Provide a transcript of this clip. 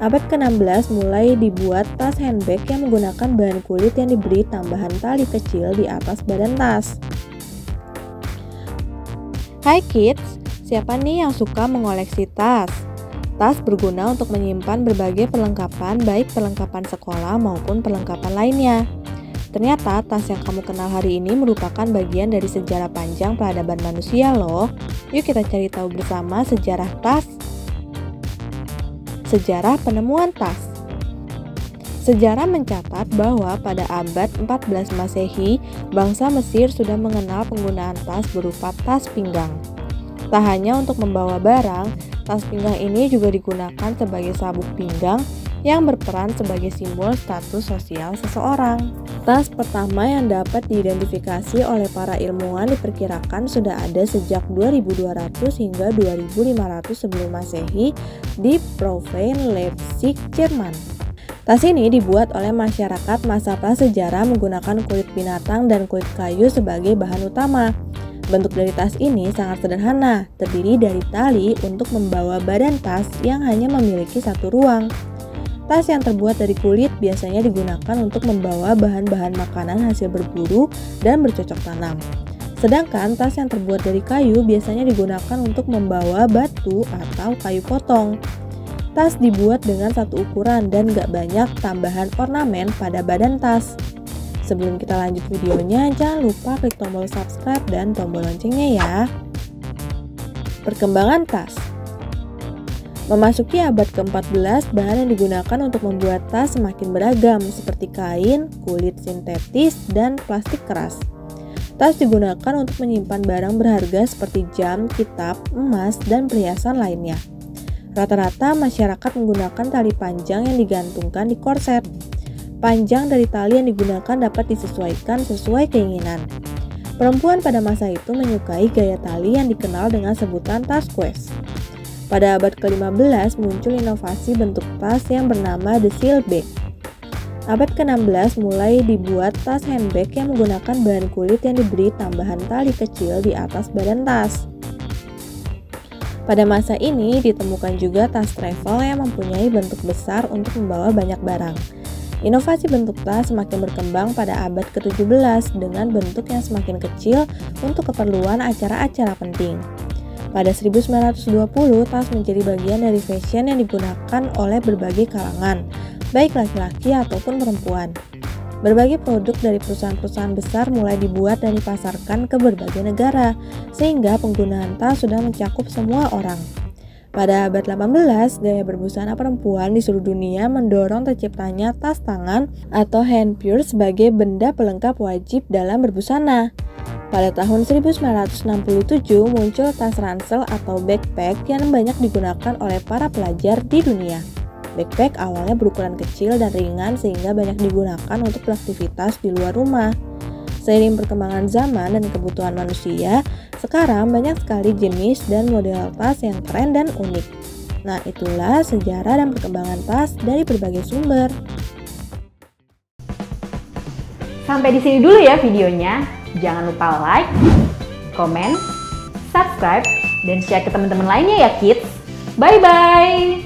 Abad ke-16 mulai dibuat tas handbag yang menggunakan bahan kulit yang diberi tambahan tali kecil di atas badan tas. Hai kids, siapa nih yang suka mengoleksi tas? Tas berguna untuk menyimpan berbagai perlengkapan, baik perlengkapan sekolah maupun perlengkapan lainnya. Ternyata tas yang kamu kenal hari ini merupakan bagian dari sejarah panjang peradaban manusia loh. Yuk kita cari tahu bersama sejarah tas. Sejarah penemuan tas. Sejarah mencatat bahwa pada abad 14 Masehi, bangsa Mesir sudah mengenal penggunaan tas berupa tas pinggang. Tak hanya untuk membawa barang, tas pinggang ini juga digunakan sebagai sabuk pinggang yang berperan sebagai simbol status sosial seseorang. Tas pertama yang dapat diidentifikasi oleh para ilmuwan diperkirakan sudah ada sejak 2200 hingga 2500 sebelum Masehi di Provinsi Leipzig, Jerman. Tas ini dibuat oleh masyarakat masa prasejarah menggunakan kulit binatang dan kulit kayu sebagai bahan utama. Bentuk dari tas ini sangat sederhana, terdiri dari tali untuk membawa badan tas yang hanya memiliki satu ruang. Tas yang terbuat dari kulit biasanya digunakan untuk membawa bahan-bahan makanan hasil berburu dan bercocok tanam. Sedangkan tas yang terbuat dari kayu biasanya digunakan untuk membawa batu atau kayu potong. Tas dibuat dengan satu ukuran dan gak banyak tambahan ornamen pada badan tas. Sebelum kita lanjut videonya, jangan lupa klik tombol subscribe dan tombol loncengnya ya. Perkembangan tas. Memasuki abad ke-14, bahan yang digunakan untuk membuat tas semakin beragam, seperti kain, kulit sintetis, dan plastik keras. Tas digunakan untuk menyimpan barang berharga seperti jam, kitab, emas, dan perhiasan lainnya. Rata-rata masyarakat menggunakan tali panjang yang digantungkan di korset. Panjang dari tali yang digunakan dapat disesuaikan sesuai keinginan. Perempuan pada masa itu menyukai gaya tali yang dikenal dengan sebutan tas quest. Pada abad ke-15 muncul inovasi bentuk tas yang bernama the seal bag. Abad ke-16 mulai dibuat tas handbag yang menggunakan bahan kulit yang diberi tambahan tali kecil di atas badan tas. Pada masa ini ditemukan juga tas travel yang mempunyai bentuk besar untuk membawa banyak barang. Inovasi bentuk tas semakin berkembang pada abad ke-17 dengan bentuk yang semakin kecil untuk keperluan acara-acara penting. Pada 1920, tas menjadi bagian dari fashion yang digunakan oleh berbagai kalangan, baik laki-laki ataupun perempuan. Berbagai produk dari perusahaan-perusahaan besar mulai dibuat dan dipasarkan ke berbagai negara, sehingga penggunaan tas sudah mencakup semua orang. Pada abad 18, gaya berbusana perempuan di seluruh dunia mendorong terciptanya tas tangan atau handpure sebagai benda pelengkap wajib dalam berbusana. Pada tahun 1967 muncul tas ransel atau backpack yang banyak digunakan oleh para pelajar di dunia. Backpack awalnya berukuran kecil dan ringan sehingga banyak digunakan untuk beraktivitas di luar rumah. Seiring perkembangan zaman dan kebutuhan manusia, sekarang banyak sekali jenis dan model tas yang keren dan unik. Nah, itulah sejarah dan perkembangan tas dari berbagai sumber. Sampai di sini dulu ya videonya. Jangan lupa like, komen, subscribe, dan share ke teman-teman lainnya ya kids. Bye-bye!